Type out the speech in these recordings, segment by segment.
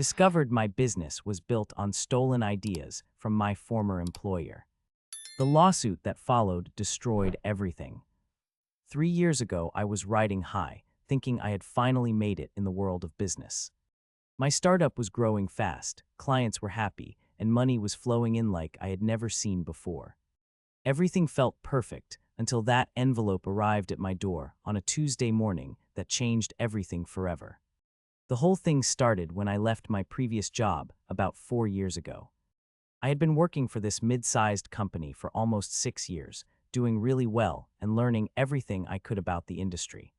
discovered my business was built on stolen ideas from my former employer. The lawsuit that followed destroyed everything. 3 years ago, I was riding high, thinking I had finally made it in the world of business. My startup was growing fast, clients were happy, and money was flowing in like I had never seen before. Everything felt perfect until that envelope arrived at my door on a Tuesday morning that changed everything forever. The whole thing started when I left my previous job about 4 years ago. I had been working for this mid-sized company for almost 6 years, doing really well and learning everything I could about the industry.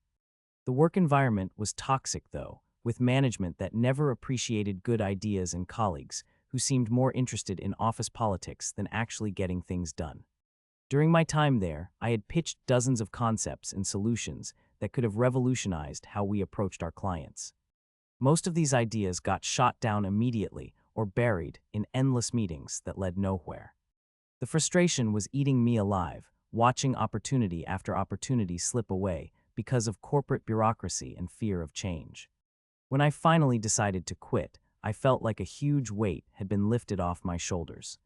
The work environment was toxic, though, with management that never appreciated good ideas and colleagues who seemed more interested in office politics than actually getting things done. During my time there, I had pitched dozens of concepts and solutions that could have revolutionized how we approached our clients. Most of these ideas got shot down immediately or buried in endless meetings that led nowhere. The frustration was eating me alive, watching opportunity after opportunity slip away because of corporate bureaucracy and fear of change. When I finally decided to quit, I felt like a huge weight had been lifted off my shoulders.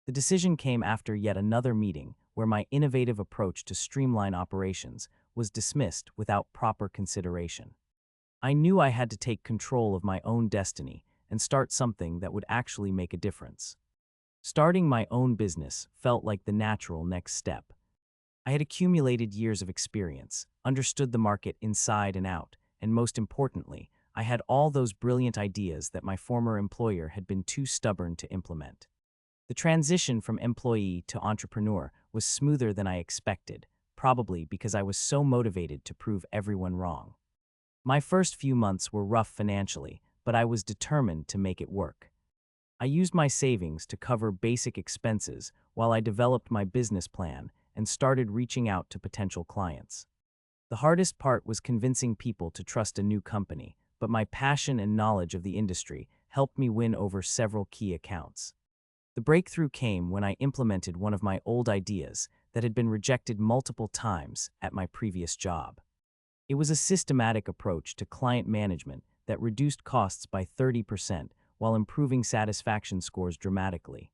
The decision came after yet another meeting where my innovative approach to streamline operations was dismissed without proper consideration. I knew I had to take control of my own destiny and start something that would actually make a difference. Starting my own business felt like the natural next step. I had accumulated years of experience, understood the market inside and out, and most importantly, I had all those brilliant ideas that my former employer had been too stubborn to implement. The transition from employee to entrepreneur was smoother than I expected, probably because I was so motivated to prove everyone wrong. My first few months were rough financially, but I was determined to make it work. I used my savings to cover basic expenses while I developed my business plan and started reaching out to potential clients. The hardest part was convincing people to trust a new company, but my passion and knowledge of the industry helped me win over several key accounts. The breakthrough came when I implemented one of my old ideas that had been rejected multiple times at my previous job. It was a systematic approach to client management that reduced costs by 30% while improving satisfaction scores dramatically.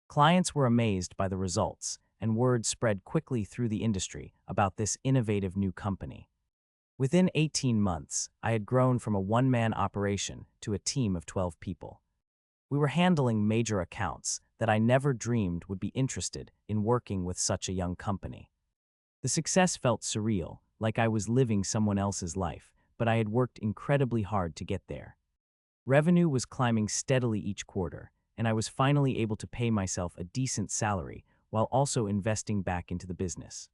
Clients were amazed by the results, and word spread quickly through the industry about this innovative new company. Within 18 months, I had grown from a one-man operation to a team of 12 people. We were handling major accounts that I never dreamed would be interested in working with such a young company. The success felt surreal, like I was living someone else's life, but I had worked incredibly hard to get there. Revenue was climbing steadily each quarter, and I was finally able to pay myself a decent salary while also investing back into the business.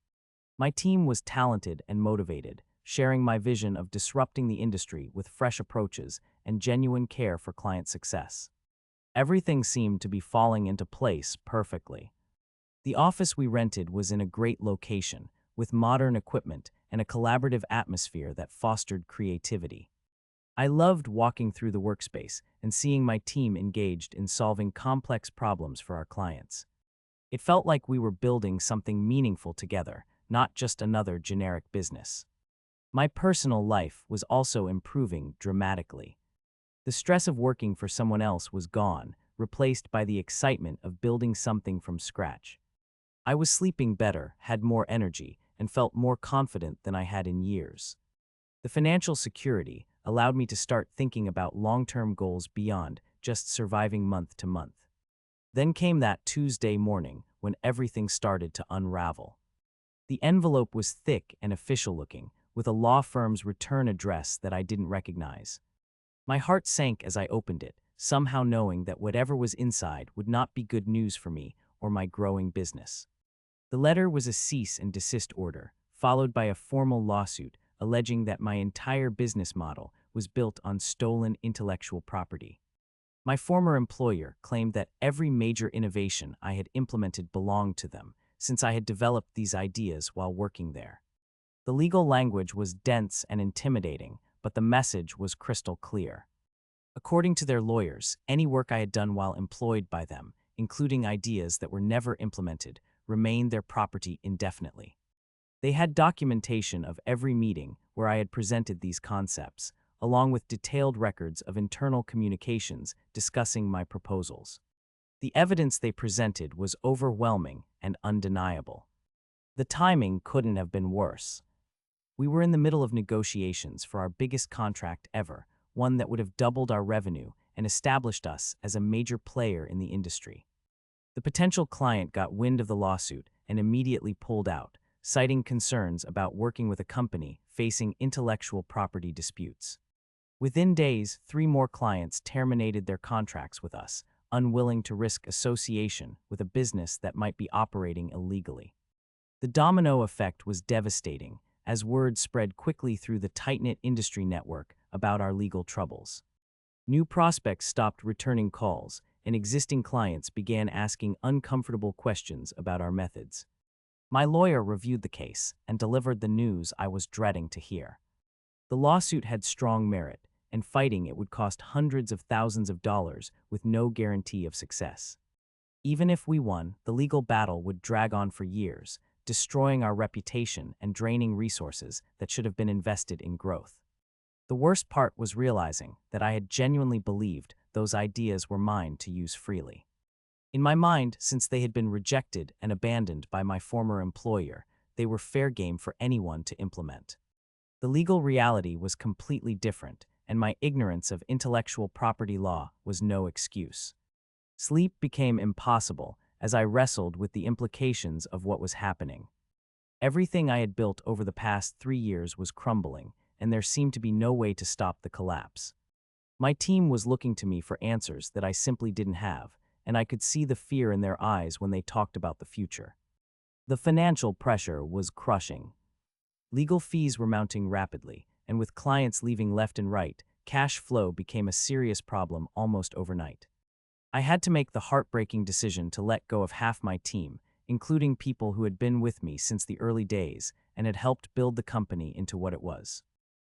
My team was talented and motivated, sharing my vision of disrupting the industry with fresh approaches and genuine care for client success. Everything seemed to be falling into place perfectly. The office we rented was in a great location, with modern equipment and a collaborative atmosphere that fostered creativity. I loved walking through the workspace and seeing my team engaged in solving complex problems for our clients. It felt like we were building something meaningful together, not just another generic business. My personal life was also improving dramatically. The stress of working for someone else was gone, replaced by the excitement of building something from scratch. I was sleeping better, had more energy, and felt more confident than I had in years. The financial security allowed me to start thinking about long-term goals beyond just surviving month to month. Then came that Tuesday morning when everything started to unravel. The envelope was thick and official-looking, with a law firm's return address that I didn't recognize. My heart sank as I opened it, somehow knowing that whatever was inside would not be good news for me or my growing business. The letter was a cease and desist order, followed by a formal lawsuit alleging that my entire business model was built on stolen intellectual property. My former employer claimed that every major innovation I had implemented belonged to them, since I had developed these ideas while working there. The legal language was dense and intimidating, but the message was crystal clear. According to their lawyers, any work I had done while employed by them, including ideas that were never implemented, remained their property indefinitely. They had documentation of every meeting where I had presented these concepts, along with detailed records of internal communications discussing my proposals. The evidence they presented was overwhelming and undeniable. The timing couldn't have been worse. We were in the middle of negotiations for our biggest contract ever, one that would have doubled our revenue and established us as a major player in the industry. The potential client got wind of the lawsuit and immediately pulled out, citing concerns about working with a company facing intellectual property disputes. Within days, 3 more clients terminated their contracts with us, unwilling to risk association with a business that might be operating illegally. The domino effect was devastating, as word spread quickly through the tight-knit industry network about our legal troubles. New prospects stopped returning calls, and existing clients began asking uncomfortable questions about our methods. My lawyer reviewed the case and delivered the news I was dreading to hear. The lawsuit had strong merit, and fighting it would cost hundreds of thousands of dollars with no guarantee of success. Even if we won, the legal battle would drag on for years, destroying our reputation and draining resources that should have been invested in growth. The worst part was realizing that I had genuinely believed those ideas were mine to use freely. In my mind, since they had been rejected and abandoned by my former employer, they were fair game for anyone to implement. The legal reality was completely different, and my ignorance of intellectual property law was no excuse. Sleep became impossible as I wrestled with the implications of what was happening. Everything I had built over the past 3 years was crumbling, and there seemed to be no way to stop the collapse. My team was looking to me for answers that I simply didn't have, and I could see the fear in their eyes when they talked about the future. The financial pressure was crushing. Legal fees were mounting rapidly, and with clients leaving left and right, cash flow became a serious problem almost overnight. I had to make the heartbreaking decision to let go of half my team, including people who had been with me since the early days and had helped build the company into what it was.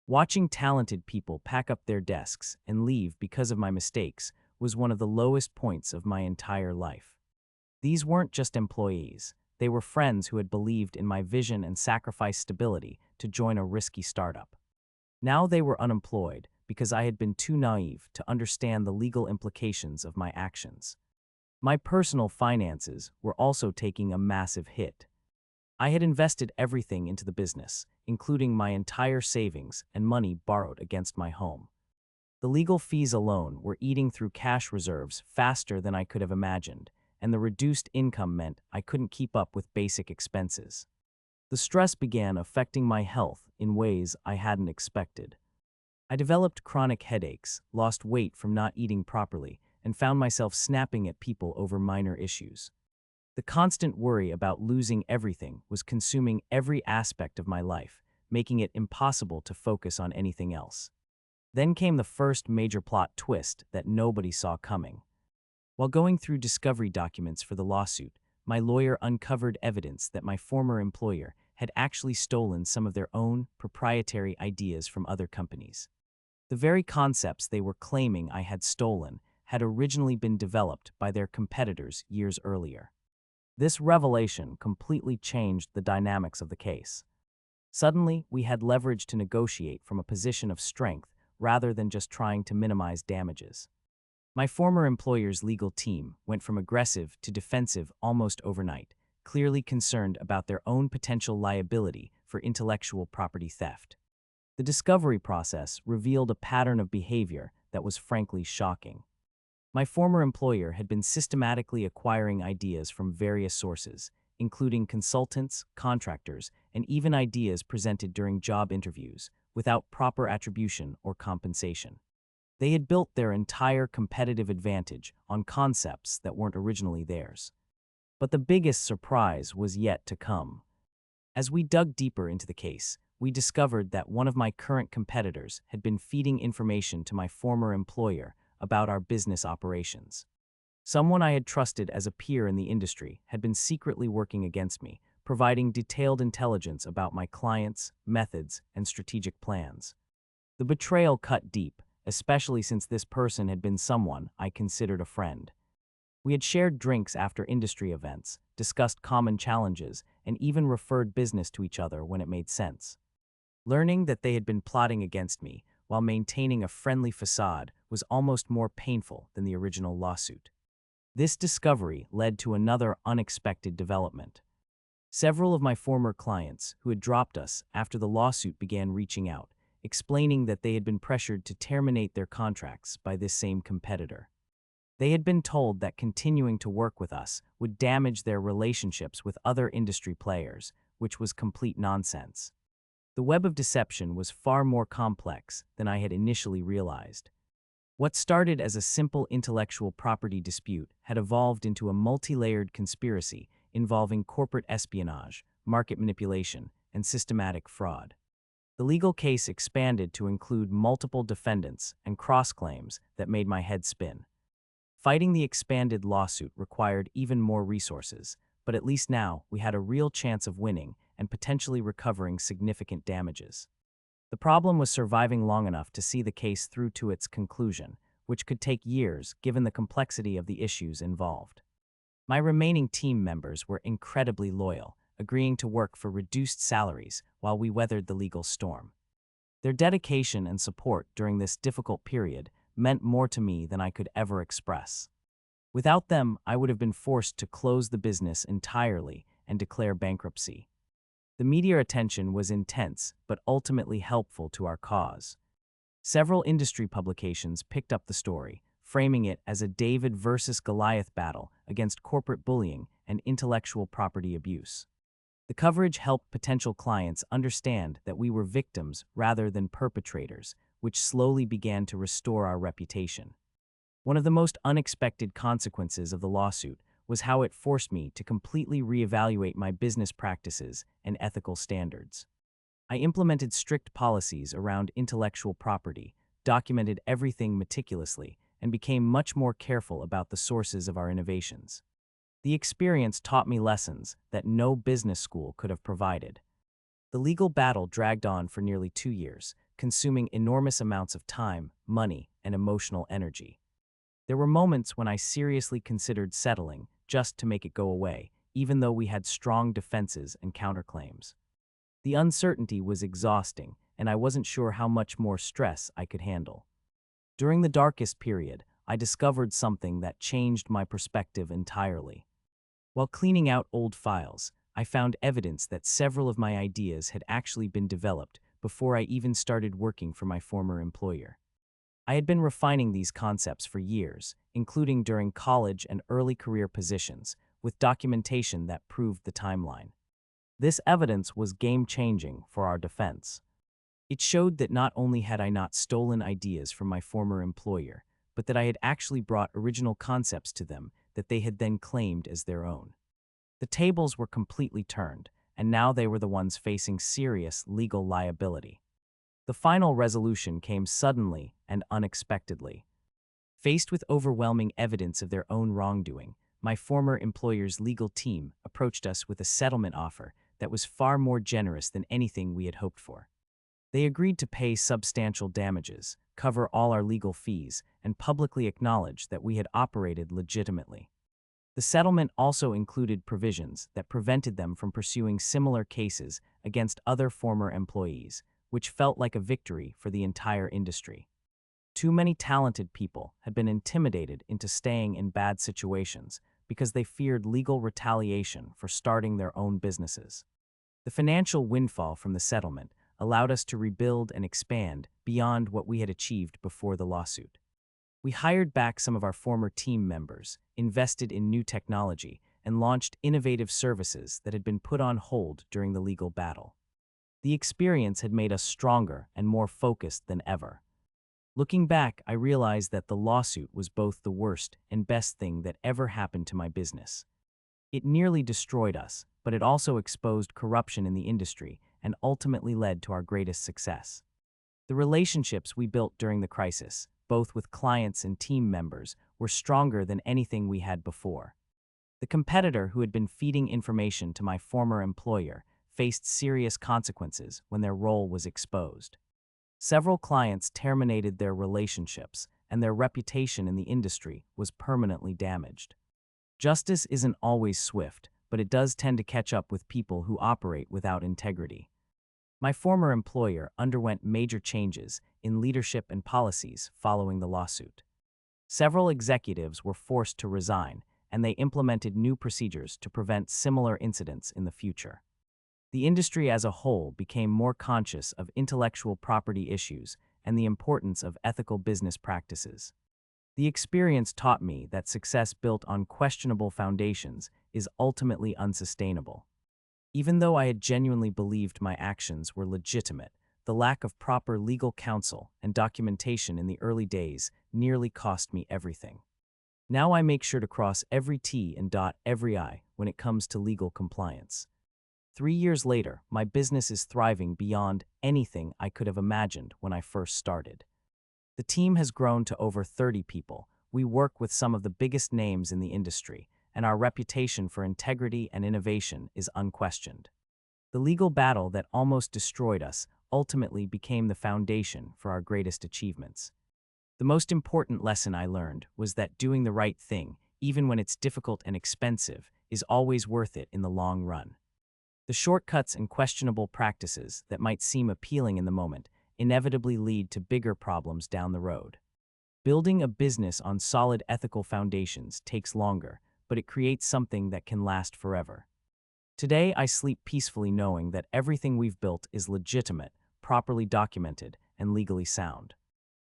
Watching talented people pack up their desks and leave because of my mistakes was one of the lowest points of my entire life. These weren't just employees, they were friends who had believed in my vision and sacrificed stability to join a risky startup. Now they were unemployed because I had been too naive to understand the legal implications of my actions. My personal finances were also taking a massive hit. I had invested everything into the business, including my entire savings and money borrowed against my home. The legal fees alone were eating through cash reserves faster than I could have imagined, and the reduced income meant I couldn't keep up with basic expenses. The stress began affecting my health in ways I hadn't expected. I developed chronic headaches, lost weight from not eating properly, and found myself snapping at people over minor issues. The constant worry about losing everything was consuming every aspect of my life, making it impossible to focus on anything else. Then came the first major plot twist that nobody saw coming. While going through discovery documents for the lawsuit, my lawyer uncovered evidence that my former employer had actually stolen some of their own proprietary ideas from other companies. The very concepts they were claiming I had stolen had originally been developed by their competitors years earlier. This revelation completely changed the dynamics of the case. Suddenly, we had leverage to negotiate from a position of strength rather than just trying to minimize damages. My former employer's legal team went from aggressive to defensive almost overnight, clearly concerned about their own potential liability for intellectual property theft. The discovery process revealed a pattern of behavior that was frankly shocking. My former employer had been systematically acquiring ideas from various sources, including consultants, contractors, and even ideas presented during job interviews, without proper attribution or compensation. They had built their entire competitive advantage on concepts that weren't originally theirs. But the biggest surprise was yet to come. As we dug deeper into the case, we discovered that one of my current competitors had been feeding information to my former employer about our business operations. Someone I had trusted as a peer in the industry had been secretly working against me, providing detailed intelligence about my clients, methods, and strategic plans. The betrayal cut deep, especially since this person had been someone I considered a friend. We had shared drinks after industry events, discussed common challenges, and even referred business to each other when it made sense. Learning that they had been plotting against me, while maintaining a friendly facade was almost more painful than the original lawsuit. This discovery led to another unexpected development. Several of my former clients who had dropped us after the lawsuit began reaching out, explaining that they had been pressured to terminate their contracts by this same competitor. They had been told that continuing to work with us would damage their relationships with other industry players, which was complete nonsense. The web of deception was far more complex than I had initially realized. What started as a simple intellectual property dispute had evolved into a multi-layered conspiracy involving corporate espionage, market manipulation, and systematic fraud. The legal case expanded to include multiple defendants and cross-claims that made my head spin. Fighting the expanded lawsuit required even more resources, but at least now we had a real chance of winning and potentially recovering significant damages. The problem was surviving long enough to see the case through to its conclusion, which could take years given the complexity of the issues involved. My remaining team members were incredibly loyal, agreeing to work for reduced salaries while we weathered the legal storm. Their dedication and support during this difficult period meant more to me than I could ever express. Without them, I would have been forced to close the business entirely and declare bankruptcy. The media attention was intense, but ultimately helpful to our cause. Several industry publications picked up the story, framing it as a David versus Goliath battle against corporate bullying and intellectual property abuse. The coverage helped potential clients understand that we were victims rather than perpetrators, which slowly began to restore our reputation. One of the most unexpected consequences of the lawsuit was how it forced me to completely reevaluate my business practices and ethical standards. I implemented strict policies around intellectual property, documented everything meticulously, and became much more careful about the sources of our innovations. The experience taught me lessons that no business school could have provided. The legal battle dragged on for nearly 2 years, consuming enormous amounts of time, money, and emotional energy. There were moments when I seriously considered settling just to make it go away, even though we had strong defenses and counterclaims. The uncertainty was exhausting, and I wasn't sure how much more stress I could handle. During the darkest period, I discovered something that changed my perspective entirely. While cleaning out old files, I found evidence that several of my ideas had actually been developed before I even started working for my former employer. I had been refining these concepts for years, including during college and early career positions, with documentation that proved the timeline. This evidence was game-changing for our defense. It showed that not only had I not stolen ideas from my former employer, but that I had actually brought original concepts to them that they had then claimed as their own. The tables were completely turned, and now they were the ones facing serious legal liability. The final resolution came suddenly and unexpectedly. Faced with overwhelming evidence of their own wrongdoing, my former employer's legal team approached us with a settlement offer that was far more generous than anything we had hoped for. They agreed to pay substantial damages, cover all our legal fees, and publicly acknowledge that we had operated legitimately. The settlement also included provisions that prevented them from pursuing similar cases against other former employees, which felt like a victory for the entire industry. Too many talented people had been intimidated into staying in bad situations because they feared legal retaliation for starting their own businesses. The financial windfall from the settlement allowed us to rebuild and expand beyond what we had achieved before the lawsuit. We hired back some of our former team members, invested in new technology, and launched innovative services that had been put on hold during the legal battle. The experience had made us stronger and more focused than ever. Looking back, I realized that the lawsuit was both the worst and best thing that ever happened to my business. It nearly destroyed us, but it also exposed corruption in the industry and ultimately led to our greatest success. The relationships we built during the crisis, both with clients and team members, were stronger than anything we had before. The competitor who had been feeding information to my former employer faced serious consequences when their role was exposed. Several clients terminated their relationships, and their reputation in the industry was permanently damaged. Justice isn't always swift, but it does tend to catch up with people who operate without integrity. My former employer underwent major changes in leadership and policies following the lawsuit. Several executives were forced to resign, and they implemented new procedures to prevent similar incidents in the future. The industry as a whole became more conscious of intellectual property issues and the importance of ethical business practices. The experience taught me that success built on questionable foundations is ultimately unsustainable. Even though I had genuinely believed my actions were legitimate, the lack of proper legal counsel and documentation in the early days nearly cost me everything. Now I make sure to cross every T and dot every I when it comes to legal compliance. 3 years later, my business is thriving beyond anything I could have imagined when I first started. The team has grown to over 30 people. We work with some of the biggest names in the industry, and our reputation for integrity and innovation is unquestioned. The legal battle that almost destroyed us ultimately became the foundation for our greatest achievements. The most important lesson I learned was that doing the right thing, even when it's difficult and expensive, is always worth it in the long run. The shortcuts and questionable practices that might seem appealing in the moment inevitably lead to bigger problems down the road. Building a business on solid ethical foundations takes longer, but it creates something that can last forever. Today, I sleep peacefully knowing that everything we've built is legitimate, properly documented, and legally sound.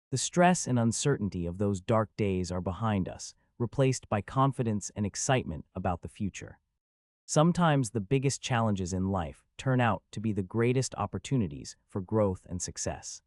The stress and uncertainty of those dark days are behind us, replaced by confidence and excitement about the future. Sometimes the biggest challenges in life turn out to be the greatest opportunities for growth and success.